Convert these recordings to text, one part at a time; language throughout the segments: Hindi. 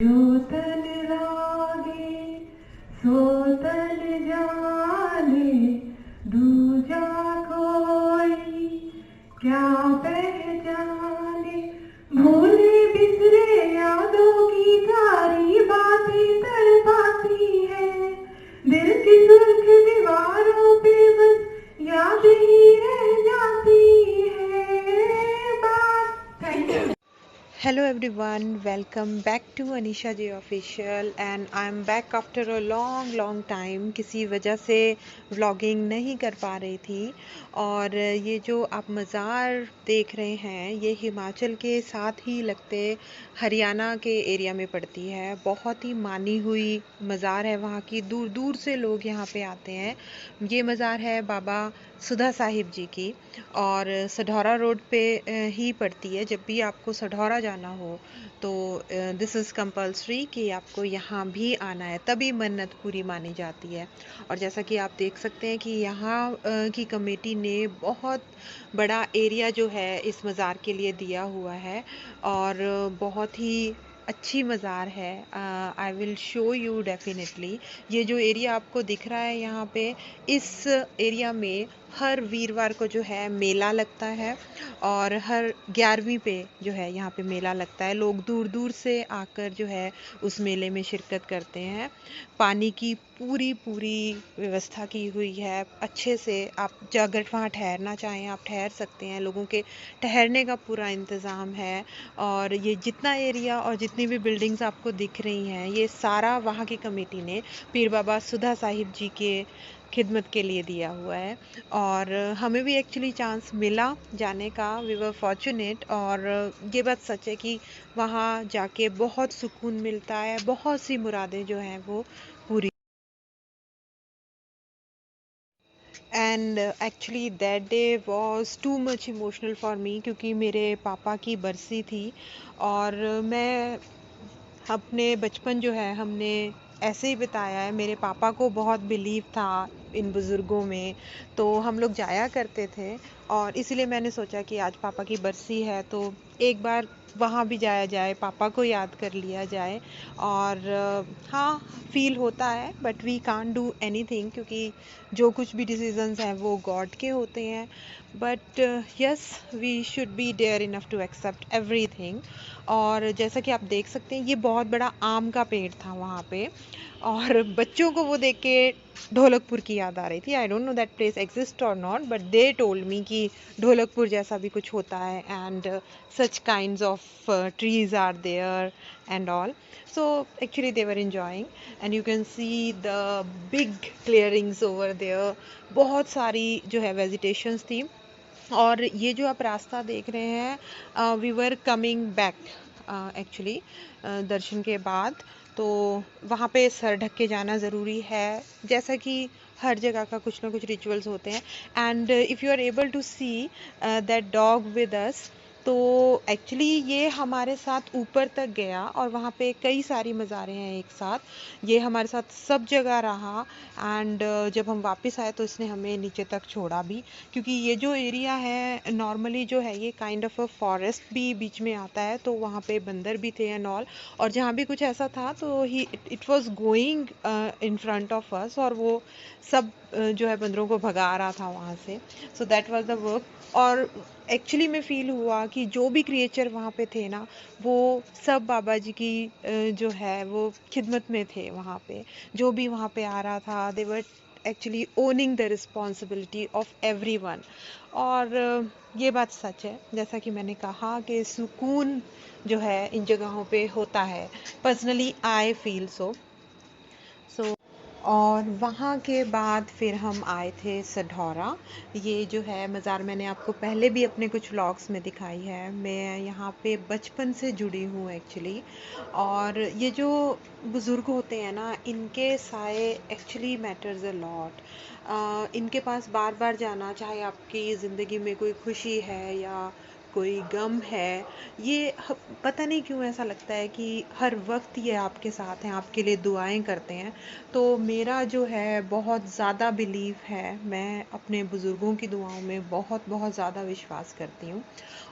जोतन रागे सोतन जाने दूजा कोई क्या पहचाने। भूले बिसरे यादों की सारी बातें तड़पाती है। दिल की सुर्ख दीवारों पे बस याद ही रह जाती है बात। Thank you. Hello everyone, welcome back to Anisha J Official and I'm back after a long time। किसी वजह से व्लॉगिंग नहीं कर पा रही थी। और ये जो आप मज़ार देख रहे हैं ये हिमाचल के साथ ही लगते हरियाणा के एरिया में पड़ती है। बहुत ही मानी हुई मज़ार है वहाँ की, दूर दूर से लोग यहाँ पे आते हैं। ये मज़ार है बाबा सुधा साहिब जी की और सढौरा रोड पे ही पड़ती है। जब भी आपको सढौरा जाना हो तो दिस इज़ कंपल्सरी कि आपको यहाँ भी आना है, तभी मन्नत पूरी मानी जाती है। और जैसा कि आप देख सकते हैं कि यहाँ की कमेटी ने बहुत बड़ा एरिया जो है इस मज़ार के लिए दिया हुआ है और बहुत ही अच्छी मज़ार है। I will show you definitely. ये जो एरिया आपको दिख रहा है यहाँ पे, इस एरिया में हर वीरवार को जो है मेला लगता है और हर 11वीं पे जो है यहाँ पे मेला लगता है। लोग दूर दूर से आकर जो है उस मेले में शिरकत करते हैं। पानी की पूरी व्यवस्था की हुई है अच्छे से। आप अगर वहाँ ठहरना चाहें आप ठहर सकते हैं, लोगों के ठहरने का पूरा इंतज़ाम है। और ये जितना एरिया और जितनी भी बिल्डिंग्स आपको दिख रही हैं ये सारा वहाँ की कमेटी ने पीर बाबा सुधा साहिब जी के खिदमत के लिए दिया हुआ है। और हमें भी एक्चुअली चांस मिला जाने का, वी वर फॉर्चुनेट। और ये बात सच है कि वहाँ जाके बहुत सुकून मिलता है, बहुत सी मुरादें जो हैं वो पूरी। And actually that day was too much emotional for me, क्योंकि मेरे पापा की बरसी थी। और मैं अपने बचपन जो है हमने ऐसे ही बिताया है। मेरे पापा को बहुत बिलीव था इन बुज़ुर्गों में, तो हम लोग जाया करते थे। और इसीलिए मैंने सोचा कि आज पापा की बरसी है तो एक बार वहाँ भी जाया जाए, पापा को याद कर लिया जाए। और हाँ, फील होता है but we can't do anything, क्योंकि जो कुछ भी डिसीजंस हैं वो गॉड के होते हैं। But yes, we should be dare enough to accept everything. और जैसा कि आप देख सकते हैं ये बहुत बड़ा आम का पेड़ था वहाँ पे। और बच्चों को वो देख के ढोलकपुर की याद आ रही थी। I don't know that place exist और not, but they told me कि ढोलकपुर जैसा भी कुछ होता है and such kinds of trees are there and all. So actually they were enjoying and you can see the big clearings over there. बहुत सारी जो है वेजिटेशंस थी। और ये जो आप रास्ता देख रहे हैं, we were coming back actually दर्शन के बाद। तो वहाँ पे सर ढक के जाना ज़रूरी है, जैसा कि हर जगह का कुछ ना कुछ रिचुअल्स होते हैं। And if you are able to see that dog with us, तो एक्चुअली ये हमारे साथ ऊपर तक गया और वहाँ पे कई सारी मज़ारें हैं एक साथ। ये हमारे साथ सब जगह रहा। एंड जब हम वापस आए तो इसने हमें नीचे तक छोड़ा भी, क्योंकि ये जो एरिया है नॉर्मली जो है ये काइंड ऑफ अ फॉरेस्ट भी बीच में आता है, तो वहाँ पे बंदर भी थे एंड ऑल। और जहाँ भी कुछ ऐसा था तो ही it was going in front of us, और वो सब जो है बंदरों को भगा रहा था वहाँ से। So that was the work. और एक्चुअली में फील हुआ कि जो भी क्रिएचर वहाँ पे थे ना, वो सब बाबा जी की जो है वो खिदमत में थे वहाँ पे। जो भी वहाँ पे आ रहा था they were actually owning the responsibility of everyone. और ये बात सच है, जैसा कि मैंने कहा कि सुकून जो है इन जगहों पे होता है। Personally I feel so. और वहाँ के बाद फिर हम आए थे सढौरा। ये जो है मज़ार मैंने आपको पहले भी अपने कुछ व्लॉग्स में दिखाई है। मैं यहाँ पे बचपन से जुड़ी हूँ एक्चुअली। और ये जो बुज़ुर्ग होते हैं ना, इनके साए एक्चुअली मैटर्स अ लॉट। इनके पास बार बार जाना, चाहे आपकी ज़िंदगी में कोई खुशी है या कोई गम है, ये पता नहीं क्यों ऐसा लगता है कि हर वक्त ये आपके साथ हैं, आपके लिए दुआएं करते हैं। तो मेरा जो है बहुत ज़्यादा बिलीव है, मैं अपने बुज़ुर्गों की दुआओं में बहुत बहुत ज़्यादा विश्वास करती हूँ।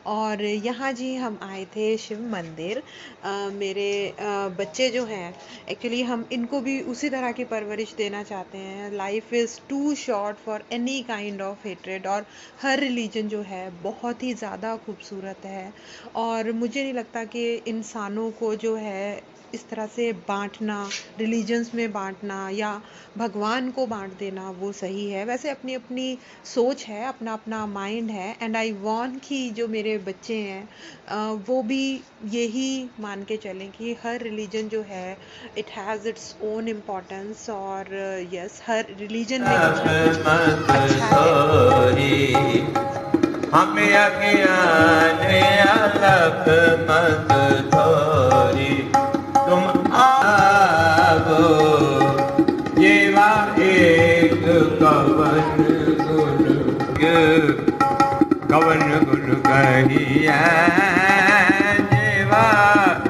और यहाँ जी हम आए थे शिव मंदिर। मेरे बच्चे जो हैं, एक्चुअली हम इनको भी उसी तरह की परवरिश देना चाहते हैं। Life is too short for any kind of hatred. और हर रिलीजन जो है बहुत ही ज़्यादा खूबसूरत है, और मुझे नहीं लगता कि इंसानों को जो है इस तरह से बांटना, रिलीजन्स में बांटना या भगवान को बांट देना वो सही है। वैसे अपनी अपनी सोच है, अपना अपना माइंड है, एंड आई वांट कि जो मेरे बच्चे हैं वो भी यही मान के चलें कि हर रिलीजन जो है it has its own importance. और यस, हर रिलीजन में कुछ ना कुछ अच्छा है। हमें अज्ञान अलख मत थोरी, तुम आवो जेवा एक कवन गुण कहिया, जेवा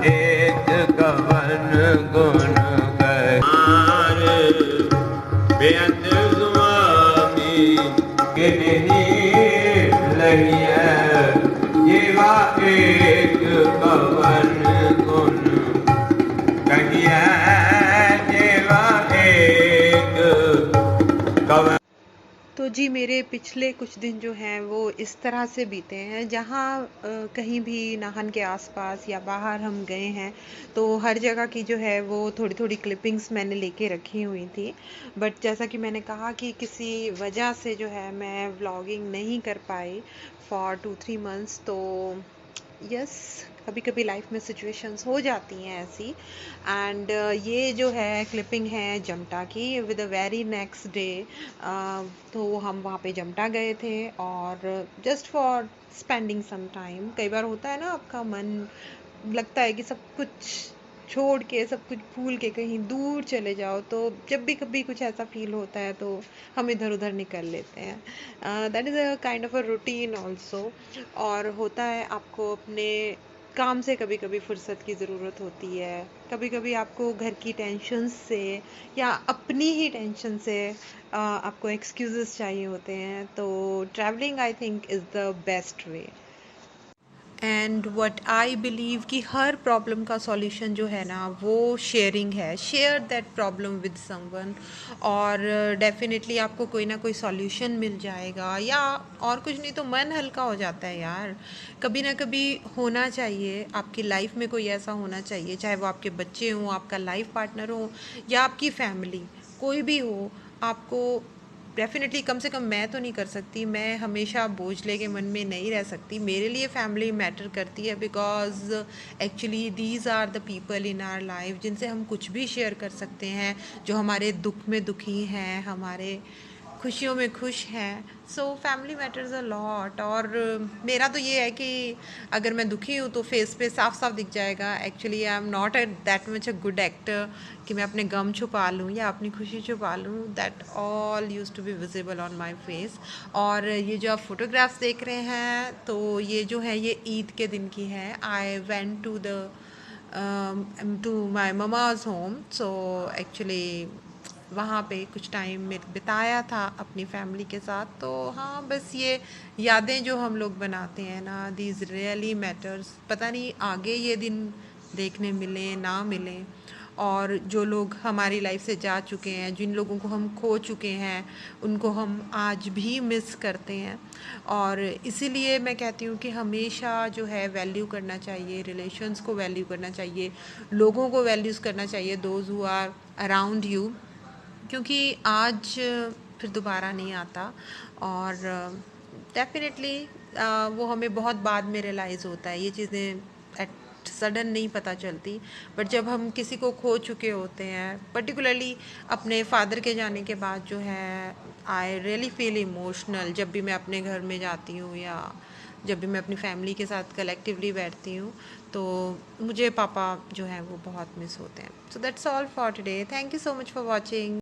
एक कवन गुण कहिया। बेअंत स्वामी गिनही लहिया, जेवा एक कवन गुण कहिया, जेवा एक कवन। तो जी मेरे पिछले कुछ दिन जो हैं वो इस तरह से बीते हैं, जहाँ कहीं भी नाहन के आसपास या बाहर हम गए हैं तो हर जगह की जो है वो थोड़ी थोड़ी क्लिपिंग्स मैंने लेके रखी हुई थी। बट जैसा कि मैंने कहा कि किसी वजह से जो है मैं व्लॉगिंग नहीं कर पाई फॉर 2-3 मंथ्स। तो यस, कभी कभी लाइफ में सिचुएशंस हो जाती हैं ऐसी। एंड ये जो है क्लिपिंग है जमटा की, with the very next day तो हम वहाँ पे जमटा गए थे, और just for spending some time. कई बार होता है ना, आपका मन लगता है कि सब कुछ छोड़ के, सब कुछ भूल के कहीं दूर चले जाओ। तो जब भी कभी कुछ ऐसा फील होता है तो हम इधर उधर निकल लेते हैं। That is a kind of a routine also. और होता है आपको अपने काम से कभी कभी फुर्सत की ज़रूरत होती है, कभी कभी आपको घर की टेंशन से या अपनी ही टेंशन से आपको एक्सक्यूजेस चाहिए होते हैं। तो travelling I think is the best way. And what I believe कि हर प्रॉब्लम का सॉल्यूशन जो है ना वो शेयरिंग है। Share that problem with someone, और डेफिनेटली आपको कोई ना कोई सॉल्यूशन मिल जाएगा, या और कुछ नहीं तो मन हल्का हो जाता है यार। कभी ना कभी होना चाहिए आपकी लाइफ में, कोई ऐसा होना चाहिए, चाहे वो आपके बच्चे हों, आपका लाइफ पार्टनर हो, या आपकी फैमिली, कोई भी हो। आपको डेफिनेटली, कम से कम मैं तो नहीं कर सकती, मैं हमेशा बोझ लेके मन में नहीं रह सकती। मेरे लिए फैमिली मैटर करती है, because actually these are the people in our life जिनसे हम कुछ भी शेयर कर सकते हैं, जो हमारे दुख में दुखी हैं, हमारे खुशियों में खुश हैं। So family matters a lot. और मेरा तो ये है कि अगर मैं दुखी हूँ तो फेस पे साफ साफ दिख जाएगा। Actually I am not a that much a good actor कि मैं अपने गम छुपा लूँ या अपनी खुशी छुपा लूँ। That all used to be visible on my face. और ये जो आप फोटोग्राफ्स देख रहे हैं, तो ये जो है ये ईद के दिन की है। I went to my mama's home. So actually वहाँ पे कुछ टाइम में बिताया था अपनी फैमिली के साथ। तो हाँ, बस ये यादें जो हम लोग बनाते हैं ना, दीज रियली मैटर्स। पता नहीं आगे ये दिन देखने मिले ना मिले। और जो लोग हमारी लाइफ से जा चुके हैं, जिन लोगों को हम खो चुके हैं, उनको हम आज भी मिस करते हैं। और इसीलिए मैं कहती हूँ कि हमेशा जो है वैल्यू करना चाहिए, रिलेशंस को वैल्यू करना चाहिए, लोगों को वैल्यूज़ करना चाहिए, those who are around you, क्योंकि आज फिर दोबारा नहीं आता। और डेफिनेटली वो हमें बहुत बाद में रियलाइज़ होता है, ये चीज़ें एट सडन नहीं पता चलती। बट जब हम किसी को खो चुके होते हैं, पर्टिकुलरली अपने फादर के जाने के बाद जो है, आई रियली फील इमोशनल जब भी मैं अपने घर में जाती हूँ, या जब भी मैं अपनी फैमिली के साथ कलेक्टिवली बैठती हूँ, तो मुझे पापा जो है वो बहुत मिस होते हैं। So that's all for today. Thank you so much for watching.